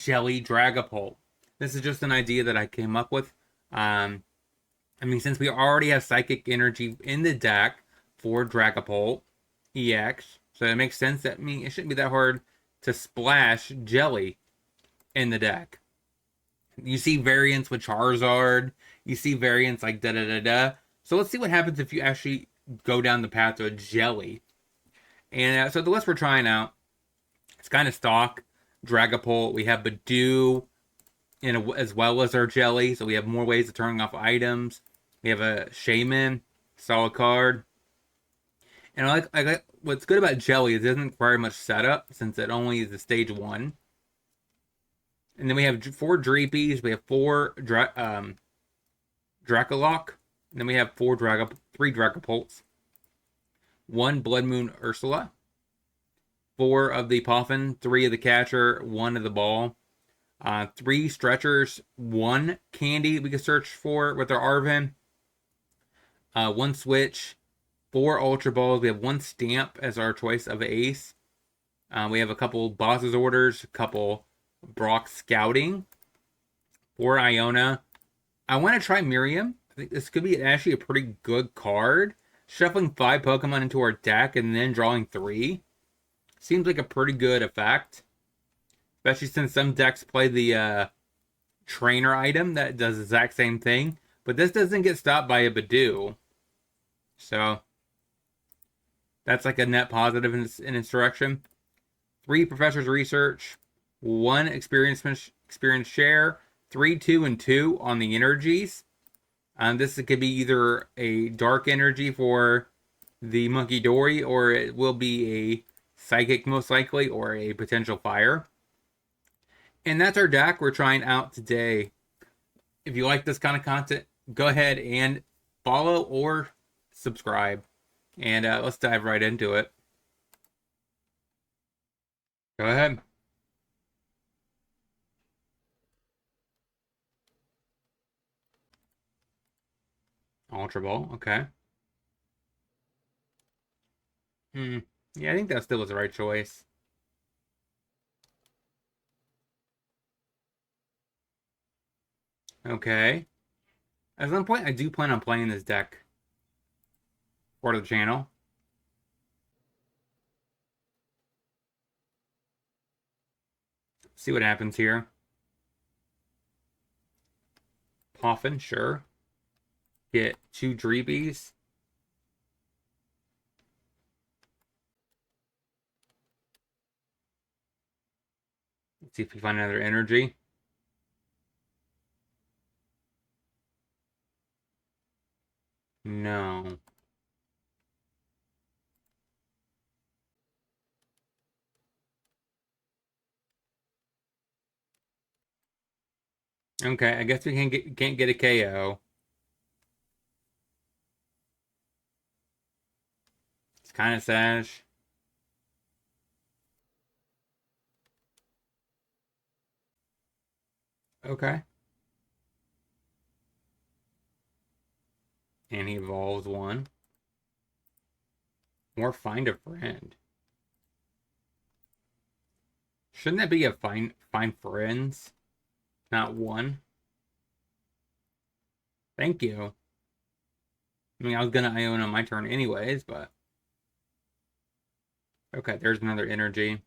Jelly Dragapult. This is just an idea that I came up with. I mean, since we already have Psychic Energy in the deck for Dragapult EX, so it makes sense that it shouldn't be that hard to splash Jelly in the deck. You see variants with Charizard, you see variants like da da da da. So let's see what happens if you actually go down the path of Jelly. And so the list we're trying out, it's kind of stock. Dragapult, we have Budew as well as our Jelly, so we have more ways of turning off items. We have a Shaymin, solid card. And I like what's good about Jelly is it doesn't require much setup since it only is the stage 1. And then we have 4 Dreepies, we have 4 Drakloak, and then we have 3 Dragapults, 1 Bloodmoon Ursaluna, 4 of the Poffin, 3 of the Catcher, 1 of the Ball, 3 Stretchers, 1 Candy we can search for with our Arvin, 1 Switch, 4 Ultra Balls. We have 1 Stamp as our choice of Ace. We have a couple Boss's Orders, a couple Brock Scouting, 4 Iono. I want to try Miriam. I think this could be actually a pretty good card. Shuffling 5 Pokemon into our deck and then drawing 3 seems like a pretty good effect. Especially since some decks play the trainer item that does the exact same thing. But this doesn't get stopped by a Budew. So that's like a net positive in its direction. 3 Professor's Research, 1 Experience Share, 3, 2, and 2 on the energies. This could be either a Dark Energy for the Munkidori, or it will be a Psychic most likely, or a potential Fire. And that's our deck we're trying out today. If you like this kind of content, go ahead and follow or subscribe. And let's dive right into it. Go ahead. Ultra Ball, okay. Yeah, I think that still was the right choice. Okay. At some point, I do plan on playing this deck for the channel. See what happens here. Poffin, sure. Get 2 Dreepies. Let's see if we find another energy. No. Okay, I guess we can't get a KO. It's kind of sad. Okay. And he evolves 1. Or find a friend. Shouldn't that be a find friends? Not 1. Thank you. I mean, I was gonna Iono on my turn anyways, but... Okay, there's another energy.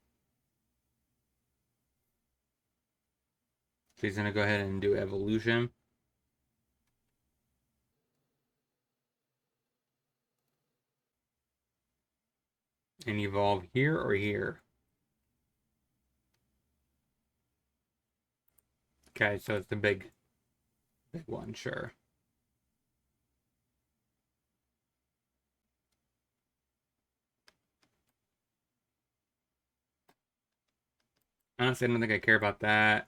So he's gonna go ahead and do evolution. And evolve here or here. Okay, so it's the big one, sure. Honestly, I don't think I care about that.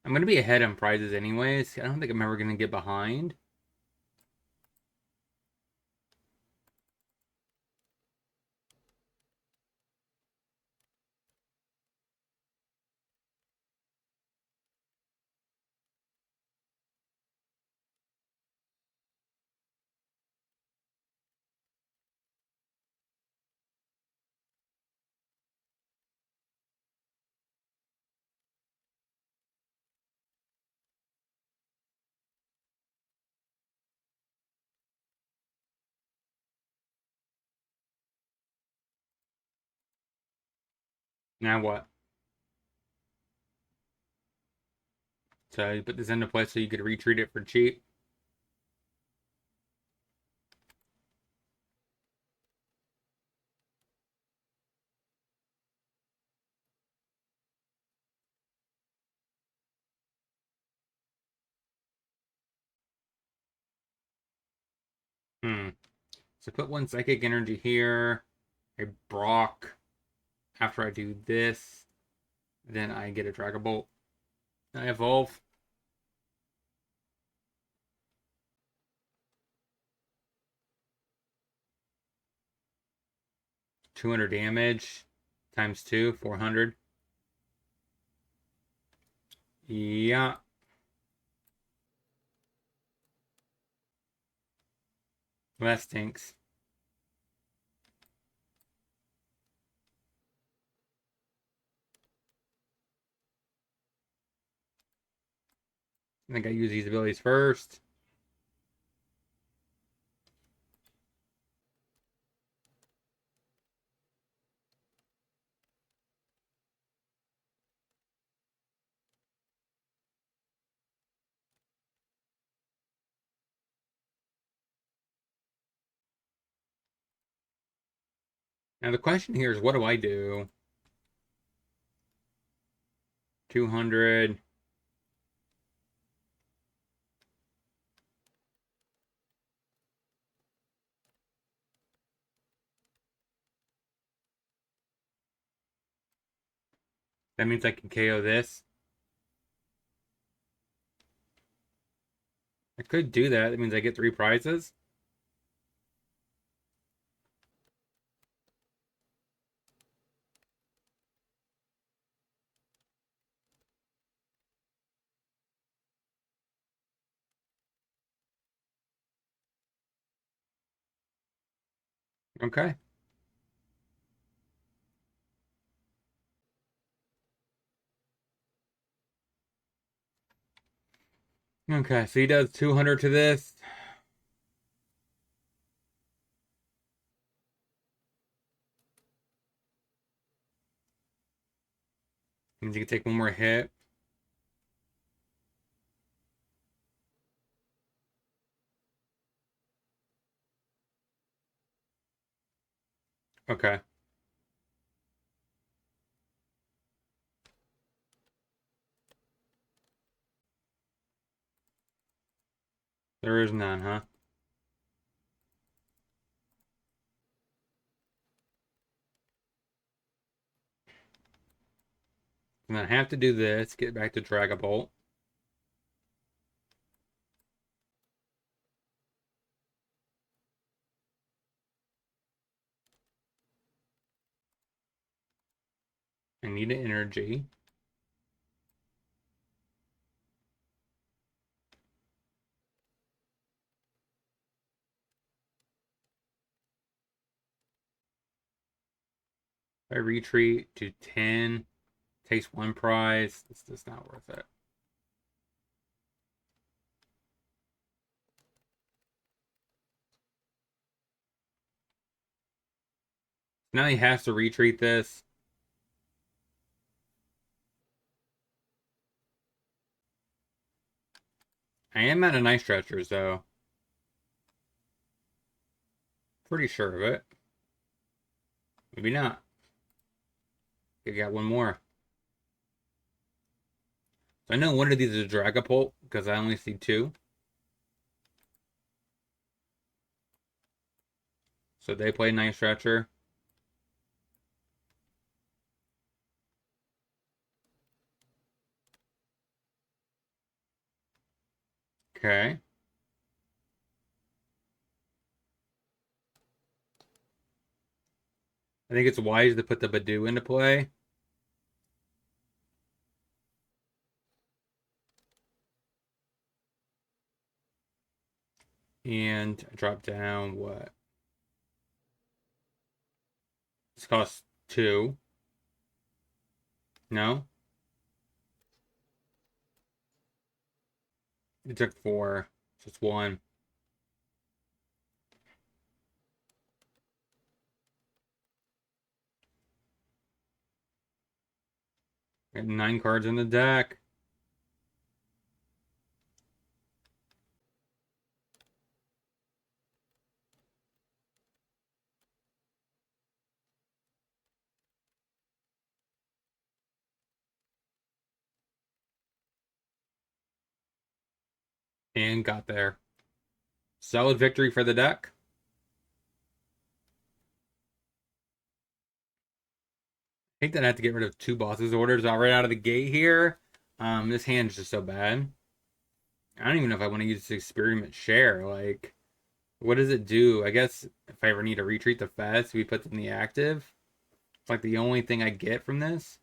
I'm going to be ahead on prizes anyways. I don't think I'm ever going to get behind. Now what? So you put this into place so you could retreat it for cheap. So put one Psychic Energy here. I Brock. After I do this, then I get a Dragapult. I evolve. 200 damage times 2, 400. Yeah. Well, that stinks. I think I use these abilities first. Now the question here is, what do I do? 200. That means I can KO this. I could do that. That means I get 3 prizes. Okay. Okay, so he does 200 to this. Means you can take one more hit. Okay. There is none, huh? And I have to do this, get back to Dragapult. I need an energy. I retreat to 10, takes 1 prize. It's just not worth it. Now he has to retreat this. I am out of Night Stretchers, though. Pretty sure of it. Maybe not. I got one more. So I know one of these is a Dragapult, because I only see 2. So they play Night Stretcher. Okay. I think it's wise to put the Budew into play. And I drop down what? This costs 2. No? It took 4. Just 1. Got 9 cards in the deck. And got there. Solid victory for the deck. I think that I have to get rid of 2 bosses orders right out of the gate here. This hand's just so bad. I don't even know if I want to use this experiment share. Like, what does it do? I guess if I ever need to retreat the Fez, we put them in the active. It's like the only thing I get from this.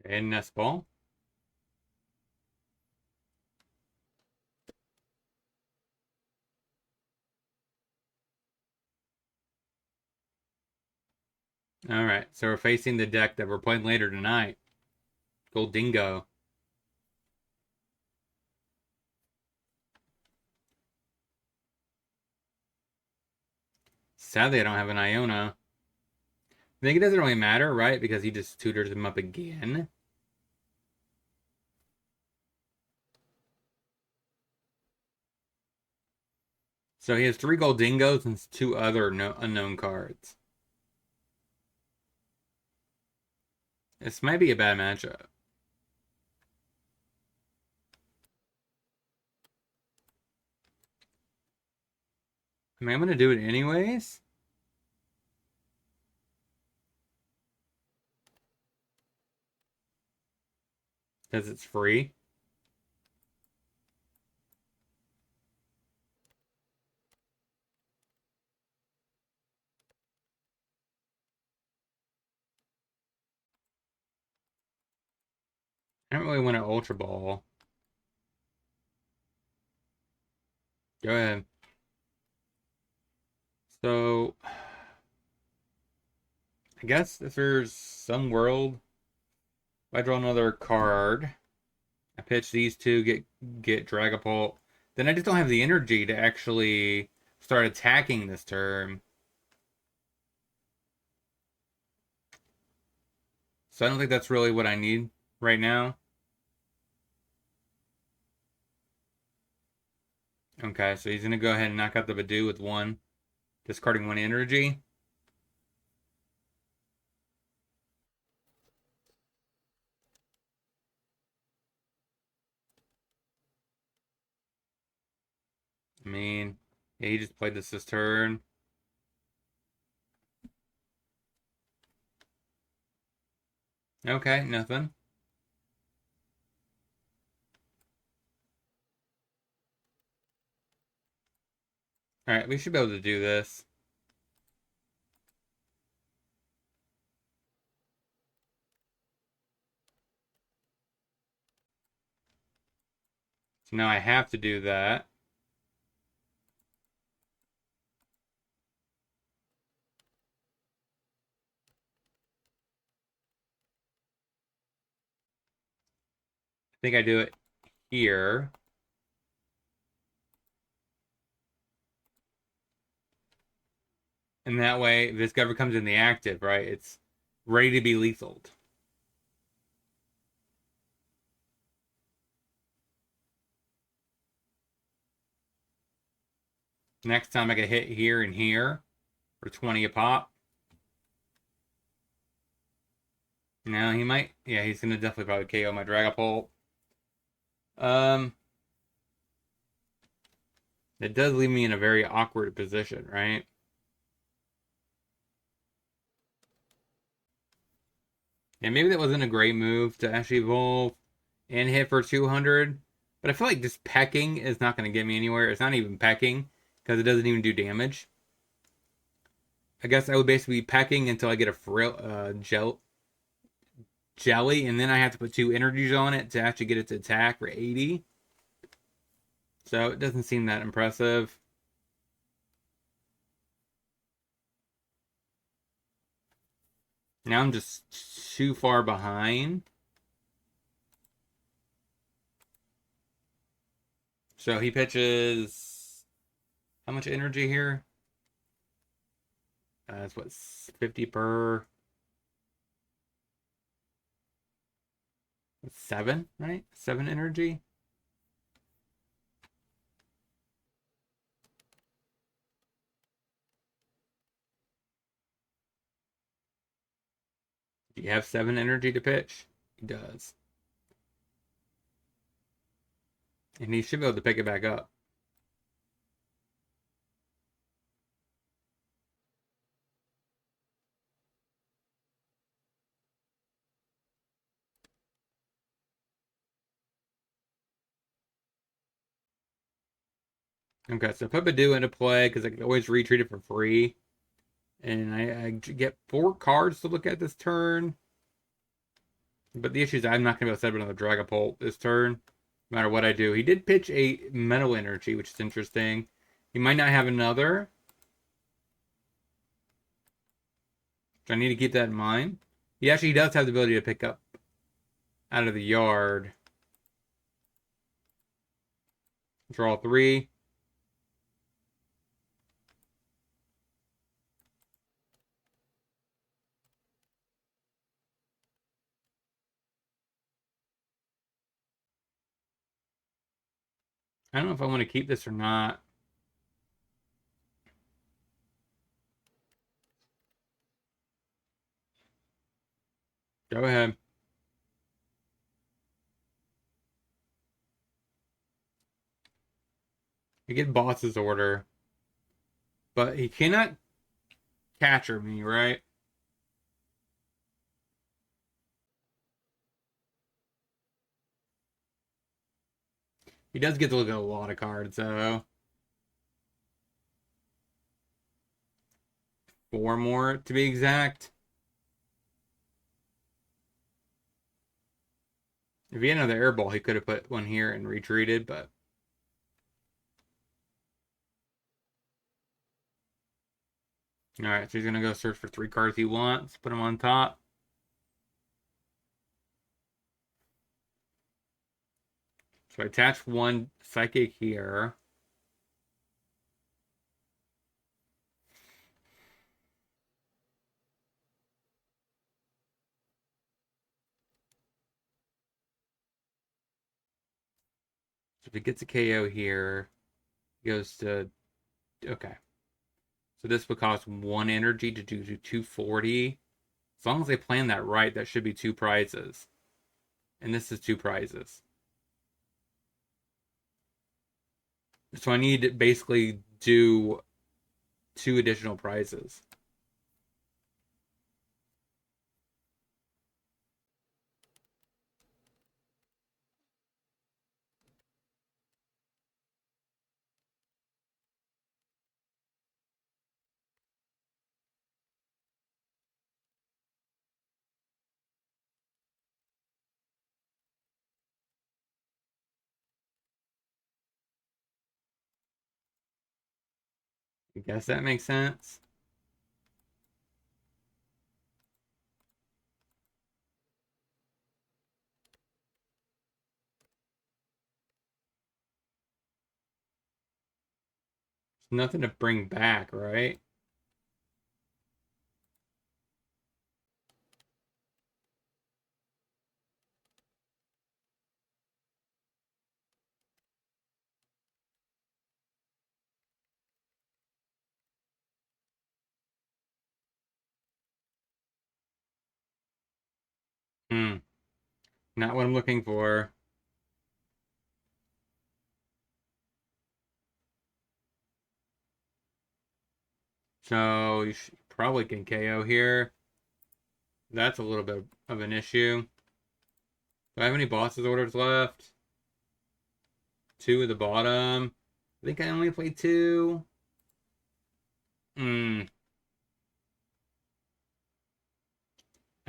And Nest Ball. Alright, so we're facing the deck that we're playing later tonight. Gold Dingo. Sadly, I don't have an Iono. I think it doesn't really matter, right? Because he just tutors him up again. So he has 3 gold dingoes and 2 other unknown cards. This might be a bad matchup. I mean, I'm going to do it anyways. Because it's free. I don't really want to Ultra Ball. Go ahead. So, I guess if there's some world, if I draw another card, I pitch these 2, get Dragapult, then I just don't have the energy to actually start attacking this turn. So I don't think that's really what I need right now. Okay, so he's going to go ahead and knock out the Budew with 1, discarding 1 energy. I mean, yeah, he just played this turn. Okay, nothing. Alright, we should be able to do this. So now I have to do that. I think I do it here. And that way, if this ever comes in the active, right, it's ready to be lethal. Next time I get hit here and here for 20 a pop. Now he might, yeah, he's gonna definitely probably KO my Dragapult. It does leave me in a very awkward position, right? And maybe that wasn't a great move to actually evolve and hit for 200. But I feel like just pecking is not going to get me anywhere. It's not even pecking because it doesn't even do damage. I guess I would basically be pecking until I get a jelly, and then I have to put 2 energies on it to actually get it to attack for 80. So it doesn't seem that impressive. Now I'm just too far behind. So he pitches how much energy here? That's what, 50 per 7, right? 7 energy. Do you have 7 energy to pitch? He does. And he should be able to pick it back up. Okay, so put Budew into play because I can always retreat it for free. And I get 4 cards to look at this turn. But the issue is I'm not going to be able to set up another Dragapult this turn, no matter what I do. He did pitch a Metal Energy, which is interesting. He might not have another. So I need to keep that in mind. He actually does have the ability to pick up out of the yard. Draw 3. I don't know if I want to keep this or not. Go ahead. You get boss's order. But he cannot catcher me, right? He does get to look at a lot of cards, though. 4 more, to be exact. If he had another air ball, he could have put one here and retreated, but... Alright, so he's going to go search for 3 cards he wants. Put them on top. So I attach 1 Psychic here. So if he gets a KO here, he goes to... Okay. So this would cost 1 energy to do 240. As long as they plan that right, that should be 2 prizes. And this is 2 prizes. So I need to basically do 2 additional prizes. I guess that makes sense. There's nothing to bring back, right? Not what I'm looking for. So you probably can KO here. That's a little bit of an issue. Do I have any boss's orders left? 2 at the bottom. I think I only played 2.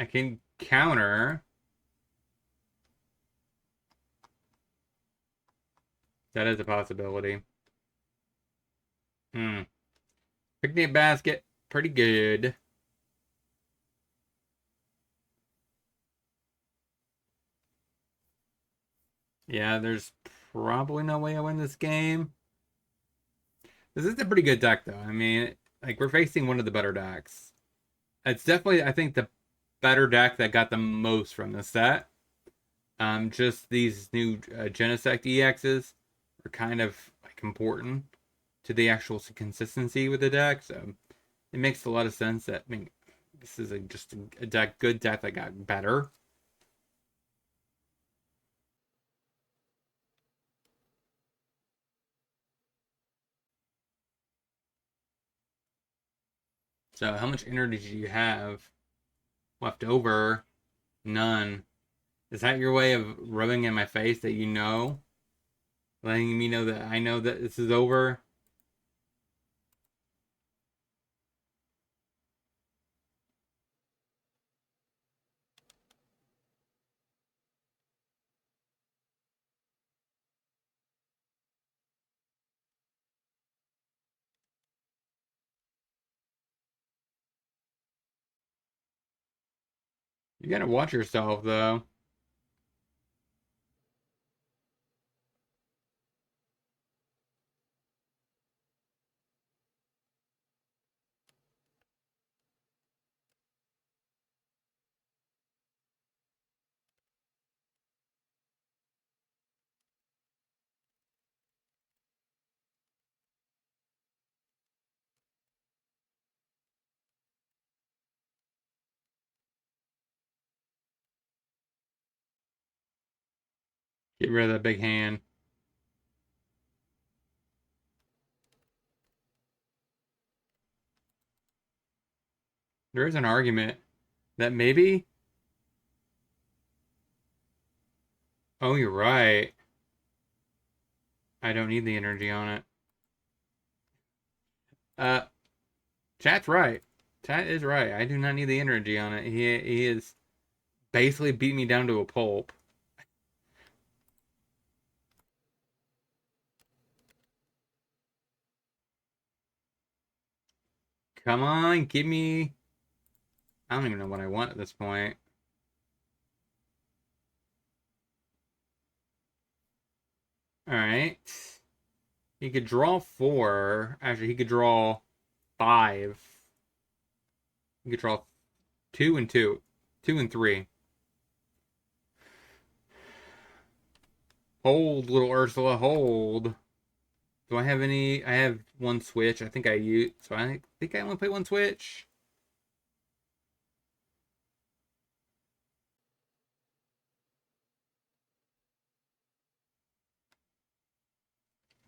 I can counter. That is a possibility. Picnic basket, pretty good. Yeah, there's probably no way I win this game. This is a pretty good deck, though. I mean, like, we're facing one of the better decks. It's definitely, I think, the better deck that got the most from the set. Just these new Genesect EXs are kind of like important to the actual consistency with the deck. So it makes a lot of sense that, I mean, this is just a deck, good deck that got better. So how much energy do you have left over? None. Is that your way of rubbing in my face that you know? Letting me know that I know that this is over? You gotta watch yourself, though. Get rid of that big hand. There is an argument that maybe. Oh, you're right. I don't need the energy on it. Uh, Chat's right. Chat is right. I do not need the energy on it. He is basically beat me down to a pulp. Come on, give me. I don't even know what I want at this point. All right. He could draw 4. Actually, he could draw 5. He could draw 2 and 2. 2 and 3. Hold, little Ursula, hold. Do I have any? I have one switch. I think I use. So I think I only play one switch.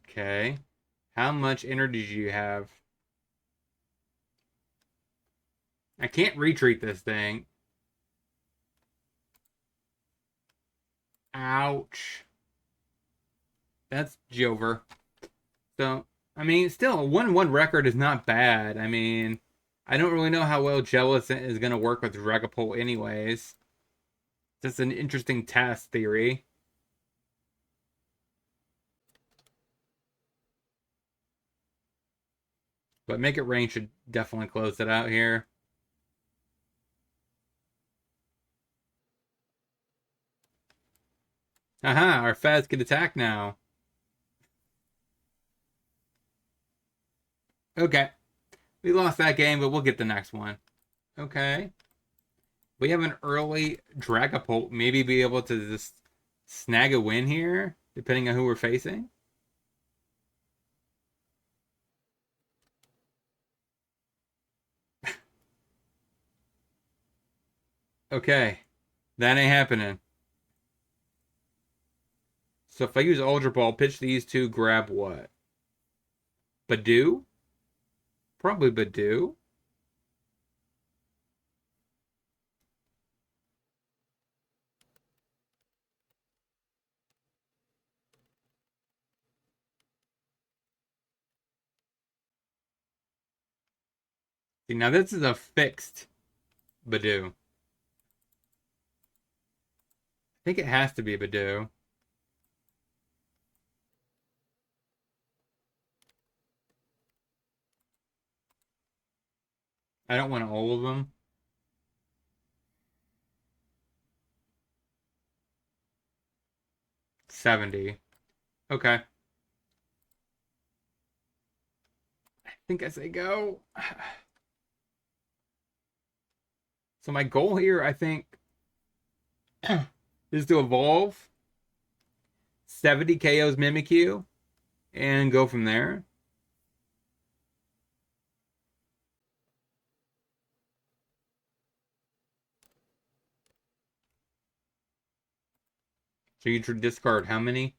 Okay. How much energy do you have? I can't retreat this thing. Ouch. That's Jover. So, I mean, still, a 1-1 record is not bad. I mean, I don't really know how well Jellicent is going to work with Dragapult anyways. Just an interesting test theory. But Make It Rain should definitely close it out here. Aha, our Fez can attack now. Okay. We lost that game, but we'll get the next one. Okay. We have an early Dragapult. Maybe be able to just snag a win here, depending on who we're facing. Okay. That ain't happening. So if I use Ultra Ball, pitch these two, grab what? Budew? Probably Budew. See, now this is a fixed Budew. think it has to be a Budew. I don't want all of them. $70. Okay. I think I say go. So my goal here, I think, is to evolve 70 KO's Mimikyu and go from there. So you discard how many?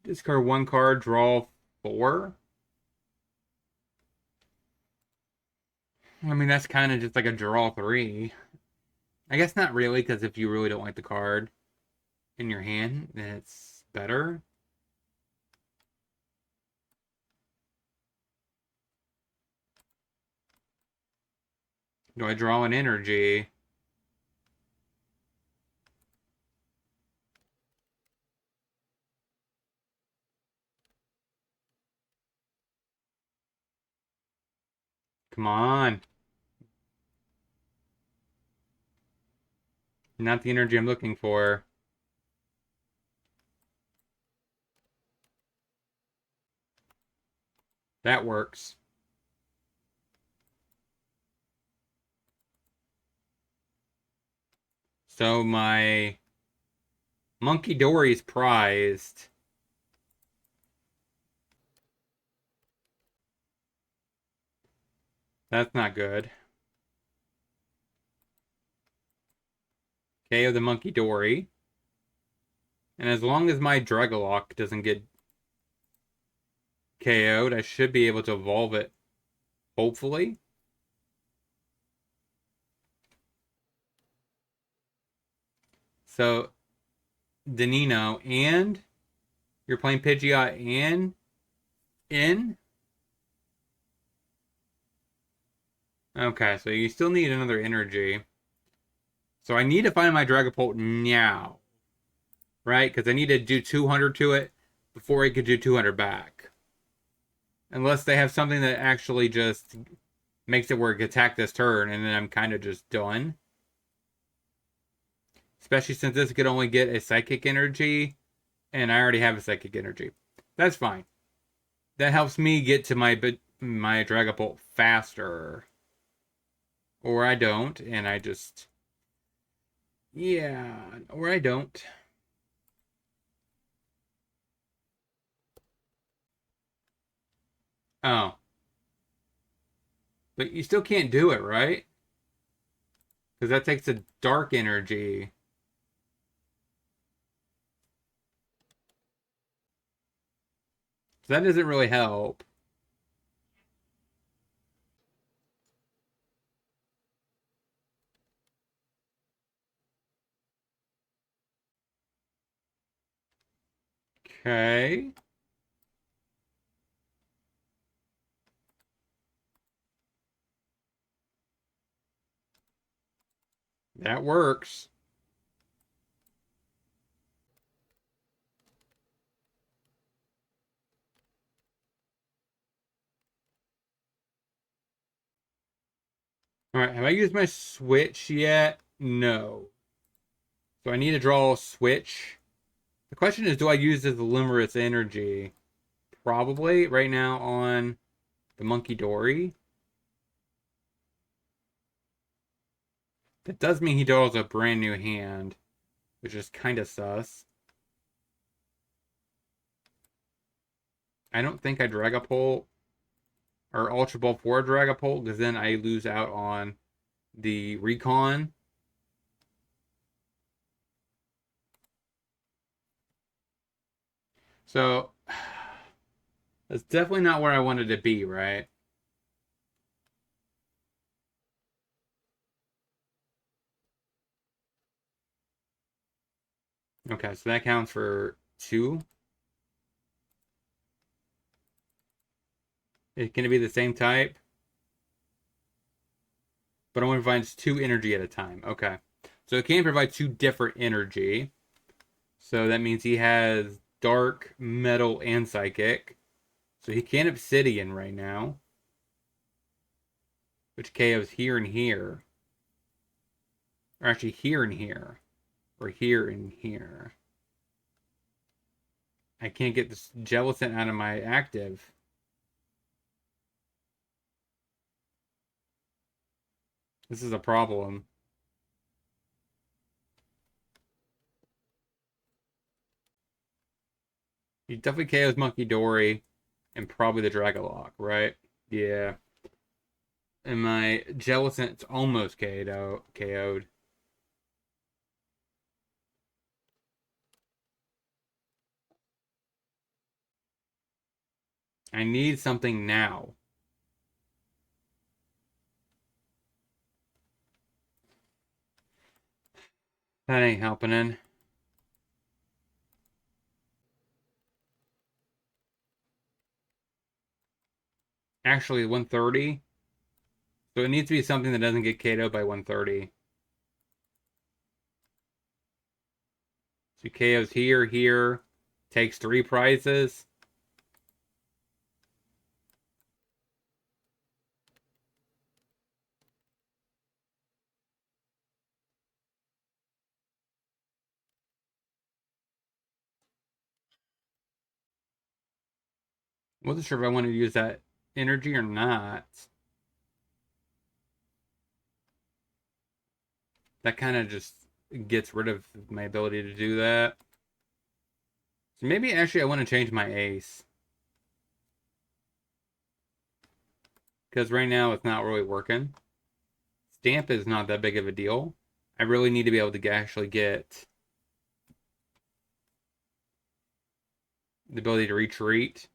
Discard 1 card, draw 4. I mean, that's kind of just like a draw 3. I guess not really, because if you really don't like the card in your hand, then it's better. Do I draw an energy? Come on. Not the energy I'm looking for. That works. So my Munkidori is prized. That's not good. KO the Munkidori. And as long as my Drakloak doesn't get KO'd, I should be able to evolve it. Hopefully. So, Danino, and you're playing Pidgeot and in? Okay, so you still need another energy. So I need to find my Dragapult now. Right? Because I need to do 200 to it before it could do 200 back. Unless they have something that actually just makes it where it can attack this turn, and then I'm kind of just done. Especially since this could only get a Psychic Energy, and I already have a Psychic Energy. That's fine. That helps me get to my Dragapult faster. Or I don't, and I just... Yeah, or I don't. Oh. But you still can't do it, right? Because that takes a dark energy. So that doesn't really help. Okay. That works. Alright, have I used my Switch yet? No. So I need to draw a Switch. The question is, do I use this Luminous Energy? Probably right now on the Munkidori. That does mean he draws a brand new hand, which is kind of sus. I don't think I Dragapult or Ultra Ball for Dragapult, because then I lose out on the Recon. So that's definitely not where I wanted to be, right? Okay, so that counts for 2. It's going to be the same type. But I want to find 2 energy at a time. Okay. So it can provide 2 different energy. So that means he has Dark, Metal, and Psychic. So he can Obsidian right now, which KOs here and here. Or actually here and here. Or here and here. I can't get this Jellicent out of my active. This is a problem. He definitely KOs Munkidori and probably the Dragalock, right? Yeah. And my Jellicent's almost KO'd. I need something now. That ain't happening. Actually, 130. So it needs to be something that doesn't get KO'd by 130. So KO's here, here. Takes 3 prizes. Wasn't sure if I wanted to use that energy or not. That kind of just gets rid of my ability to do that. So maybe actually I want to change my ace. Because right now it's not really working. Stamp is not that big of a deal. I really need to be able to actually get the ability to retreat.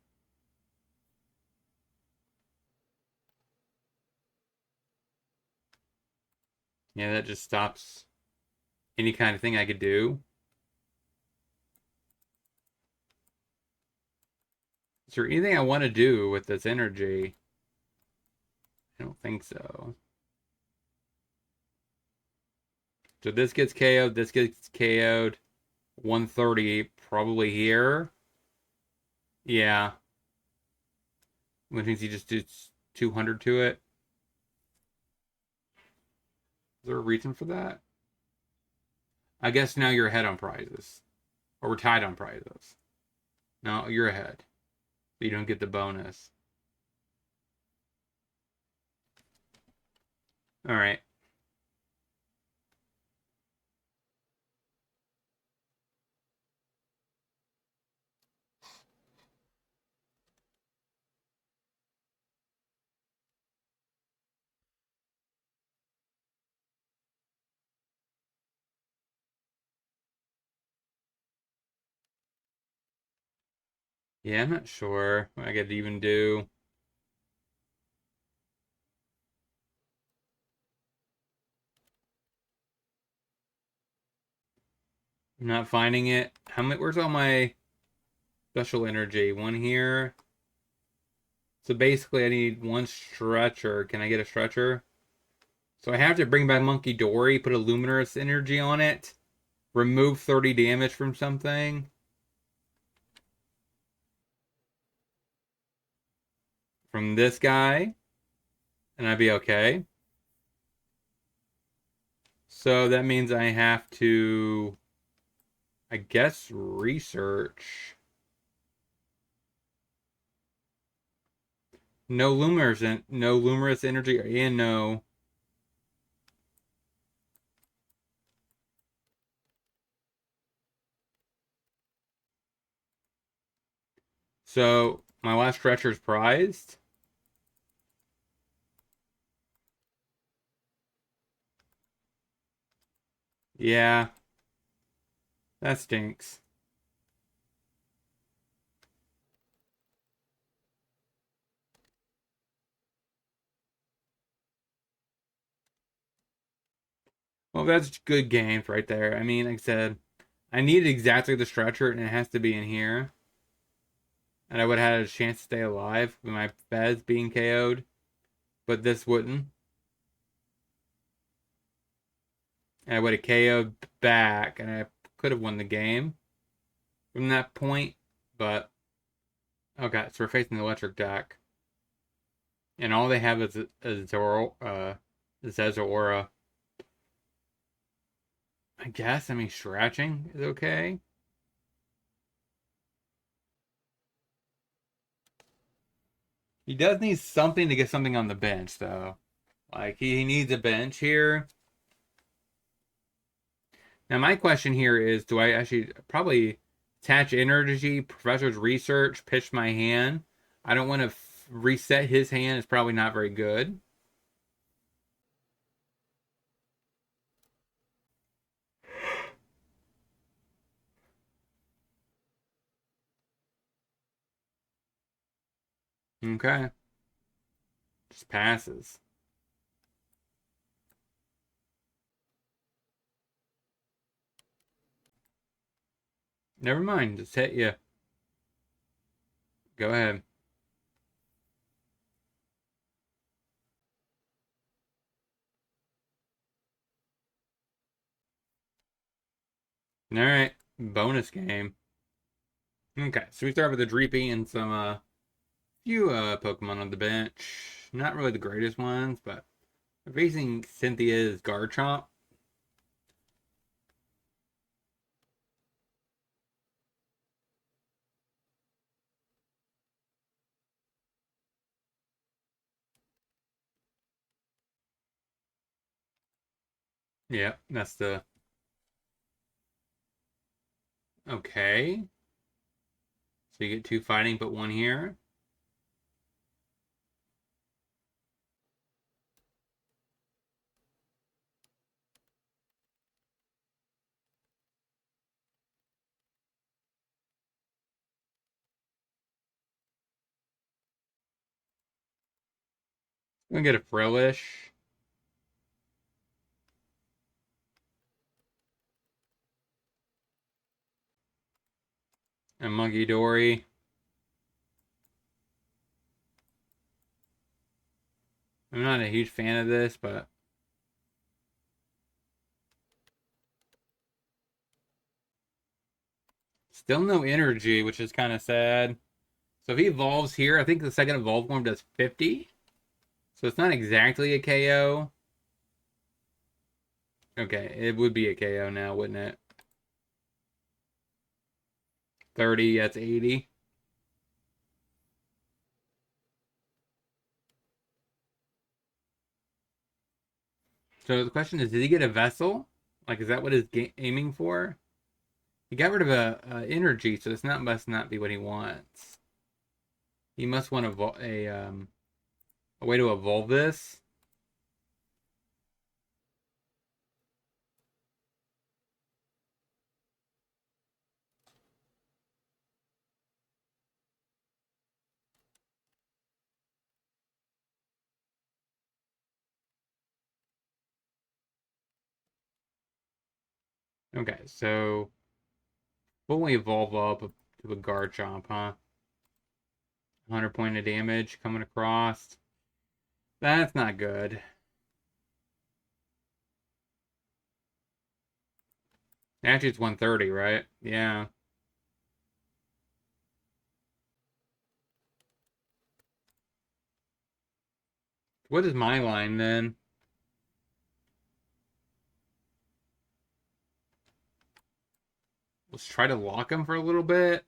Yeah, that just stops any kind of thing I could do. Is there anything I want to do with this energy? I don't think so. So this gets KO'd, this gets KO'd. 130 probably here. Yeah. Which means he just does 200 to it. Is there a reason for that? I guess now you're ahead on prizes. Or we're tied on prizes. No, you're ahead. So you don't get the bonus. Alright. Yeah, I'm not sure what I could even do. I'm not finding it. Where's all my special energy? One here. So basically I need one stretcher. Can I get a stretcher? So I have to bring back Munkidori, put a Luminous Energy on it, remove 30 damage from something. From this guy. And I'd be okay. So that means I have to, I guess, research. No Luminous Energy, and no. So my last stretcher is prized. Yeah. That stinks. Well, that's good games right there. I mean, like I said, I needed exactly the stretcher, and it has to be in here. And I would have had a chance to stay alive with my Fez being KO'd. But this wouldn't. And I would have KO'd back, and I could have won the game from that point, but okay, so we're facing the electric deck. And all they have is Zeraora. I guess, I mean, scratching is okay. He does need something to get something on the bench, though. Like, he needs a bench here. Now, my question here is, do I actually probably attach energy, professor's research, pitch my hand? I don't want to reset his hand. It's probably not very good. Okay. Just passes. Never mind. Just hit you. Go ahead. All right. Bonus game. Okay. So we start with a Dreepy and some few Pokemon on the bench. Not really the greatest ones, but we're facing Cynthia's Garchomp. Yeah, that's the... Okay. So you get 2 fighting, but 1 here. I'm gonna get a Frillish. And Munkidori. I'm not a huge fan of this, but... Still no energy, which is kind of sad. So if he evolves here, I think the second evolve form does 50. So it's not exactly a KO. Okay, it would be a KO now, wouldn't it? 30, that's 80. So the question is, did he get a vessel? Like, is that what he's aiming for? He got rid of a energy, so this must not be what he wants. He must want a way to evolve this. Okay, so fully evolve up to a Garchomp, huh? 100 point of damage coming across. That's not good. Actually, it's 130, right? Yeah. What is my line then? Let's try to lock him for a little bit.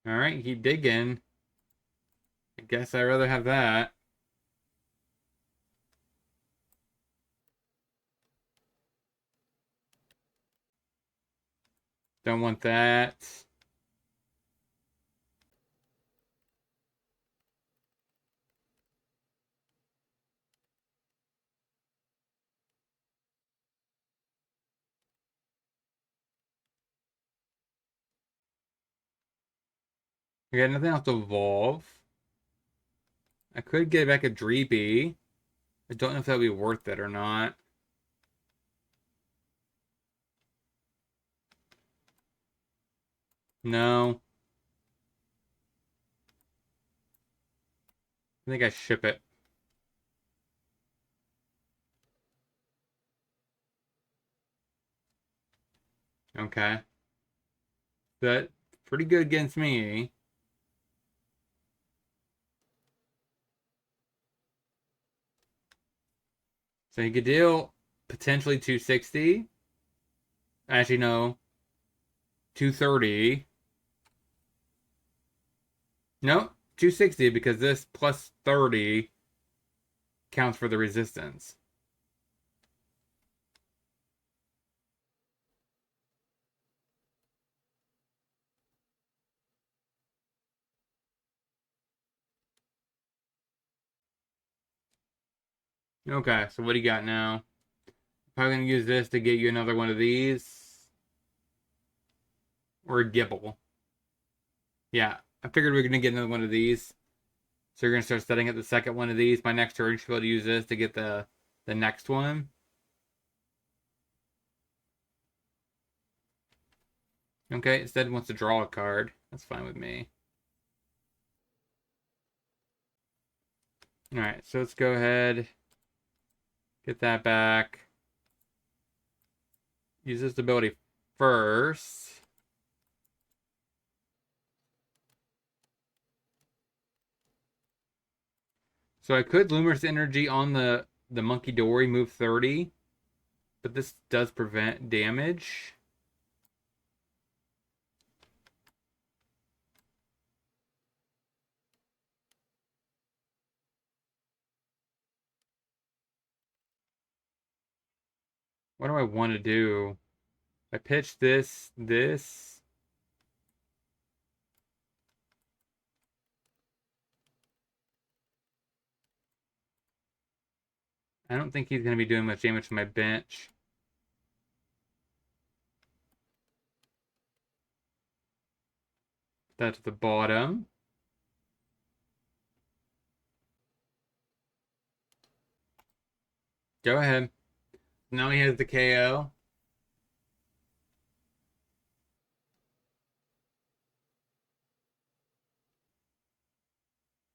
All right, keep digging. I guess I'd rather have that. Don't want that. I got nothing else to evolve. I could get back a Dreepy. I don't know if that would be worth it or not. No. I think I ship it. Okay. That's pretty good against me. So he could deal potentially 260. Actually, no. 230. No, 260 because this plus 30 counts for the resistance. Okay, so what do you got now? Probably gonna use this to get you another one of these. Or a Gibble. Yeah, I figured we are gonna get another one of these. So you're gonna start setting up the second one of these. My next turn, you should be able to use this to get the next one. Okay, instead it wants to draw a card. That's fine with me. Alright, so let's go ahead. Get that back. Use this ability first. So I could Luminous Energy on the Munkidori, move 30. But this does prevent damage. What do I want to do? I pitch this. I don't think he's going to be doing much damage to my bench. That's the bottom. Go ahead. Now he has the KO.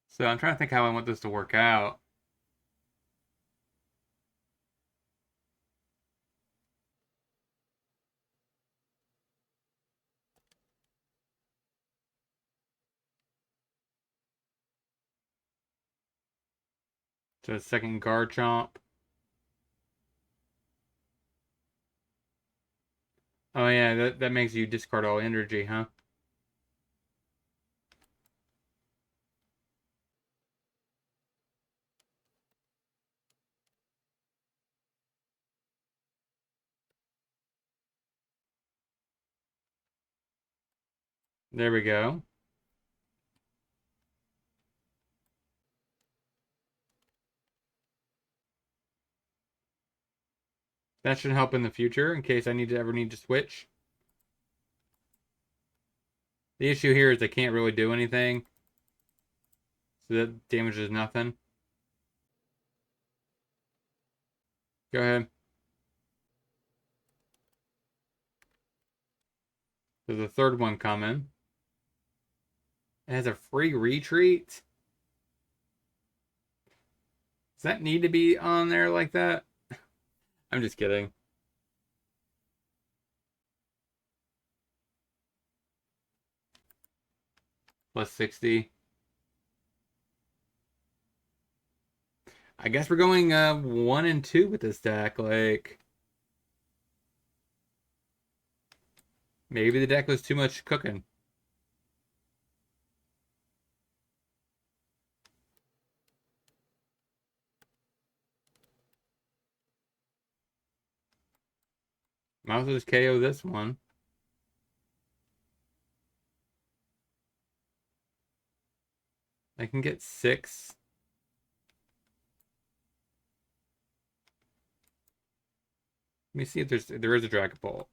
So I'm trying to think how I want this to work out. So second Garchomp. Oh yeah, that makes you discard all energy, huh? There we go. That should help in the future in case I ever need to switch. The issue here is I can't really do anything. So that damages nothing. Go ahead. There's a third one coming. It has a free retreat. Does that need to be on there like that? I'm just kidding. Plus 60. I guess we're going 1 and 2 with this deck. Like, maybe the deck was too much cooking. Might as well just KO this one. I can get 6. Let me see if there is a Dragapult.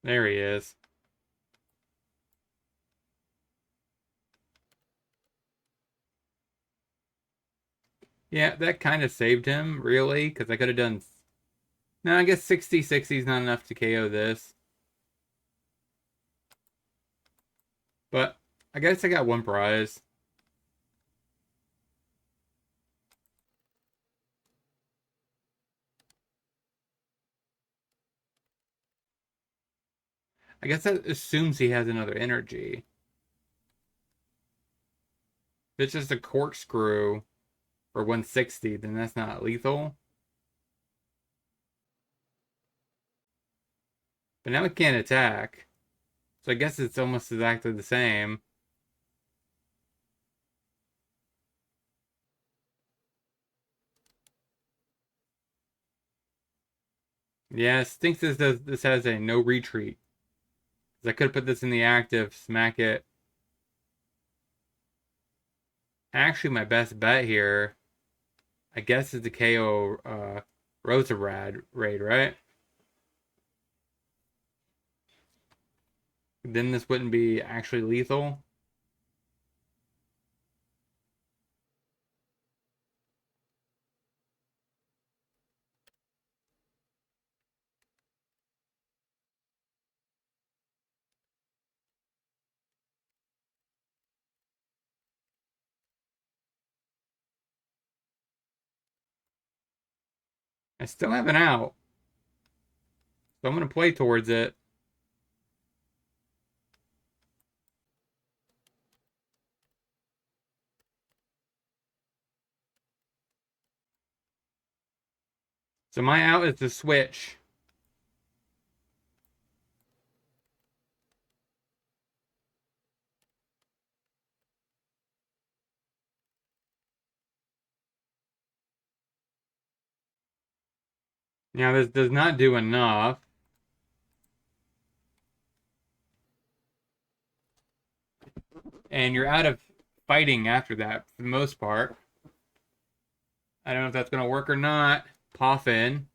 There he is. Yeah, that kind of saved him, really, because I could have done... No, I guess 60 is not enough to KO this. But I guess I got one prize. I guess that assumes he has another energy. If it's just a corkscrew for 160, then that's not lethal. But now it can't attack. So I guess it's almost exactly the same. Yeah, Stinks this has a no retreat. I could put this in the active, smack it. Actually, my best bet here, I guess, is the KO Roserad raid, right? Then this wouldn't be actually lethal. I still have an out. So I'm going to play towards it. So my out is the switch. Now this does not do enough. And you're out of fighting after that for the most part. I don't know if that's going to work or not. Poffin.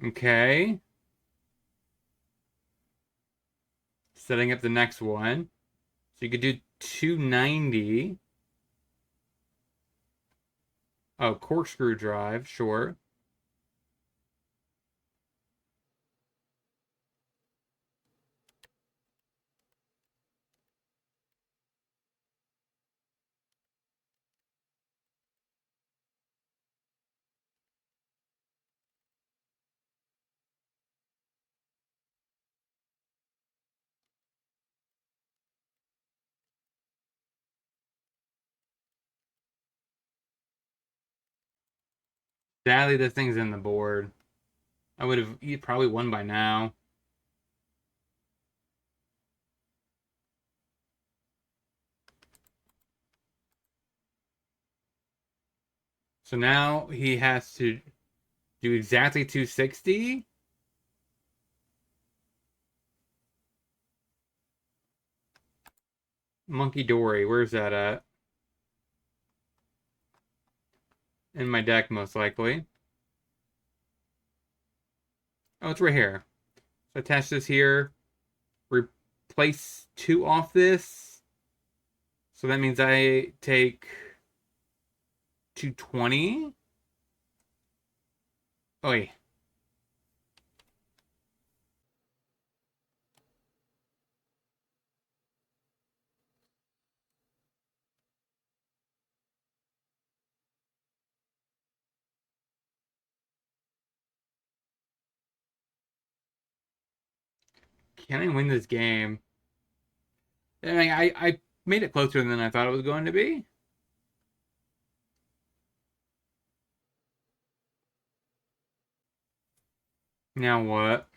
Okay. Setting up the next one. So you could do 290. Oh, corkscrew drive, sure. Sadly, this thing's in the board. I would have probably won by now. So now he has to do exactly 260. Munkidori, where's that at? In my deck, most likely. Oh, it's right here. So attach this here. Replace 2 off this. So that means I take 220. Oh, wait. Can I win this game? I mean, I made it closer than I thought it was going to be. Now what?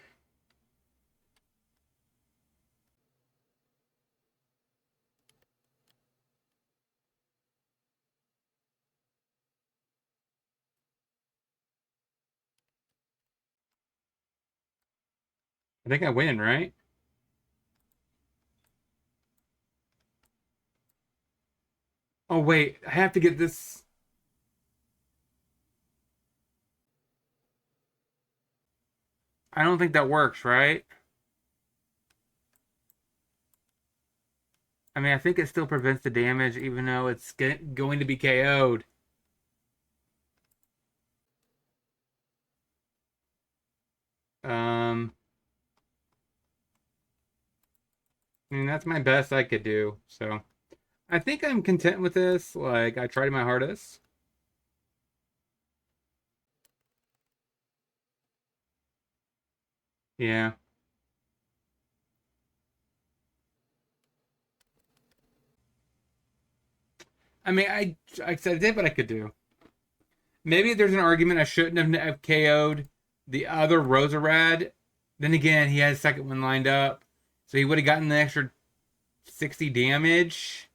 I think I win, right? Oh, wait. I have to get this. I don't think that works, right? I mean, I think it still prevents the damage, even though it's going to be KO'd. Um, mean, that's my best I could do. So I think I'm content with this. Like, I tried my hardest. Yeah. I mean, I said I did what I could do. Maybe there's an argument I shouldn't have KO'd the other Roserad. Then again, he had a second one lined up. So he would have gotten the extra 60 damage.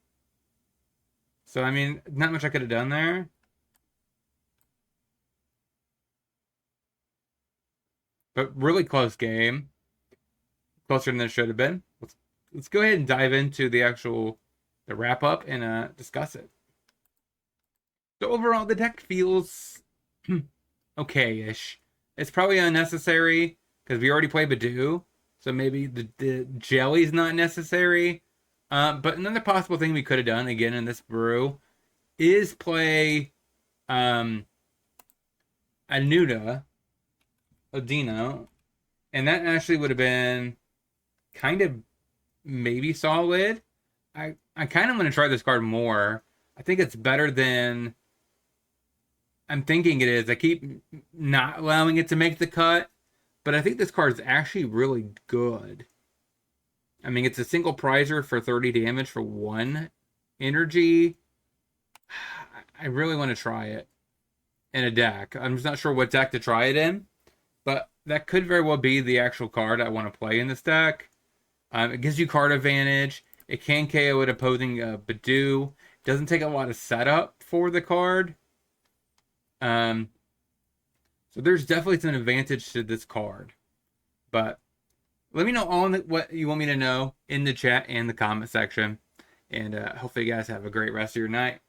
So, I mean, not much I could have done there. But really close game. Closer than it should have been. Let's go ahead and dive into the wrap up and discuss it. So overall, the deck feels okay-ish. It's probably unnecessary because we already played Budew, so maybe the jelly's not necessary. But another possible thing we could have done again in this brew is play Anuda, Odino, and that actually would have been kind of maybe solid. I kind of want to try this card more. I think it's better than I'm thinking it is. I keep not allowing it to make the cut, but I think this card is actually really good. I mean, it's a single prizer for 30 damage for 1 energy. I really want to try it in a deck. I'm just not sure what deck to try it in, but that could very well be the actual card I want to play in this deck. It gives you card advantage. It can KO it opposing Budew. Doesn't take a lot of setup for the card. So there's definitely some advantage to this card. But let me know what you want me to know in the chat and the comment section. And hopefully you guys have a great rest of your night.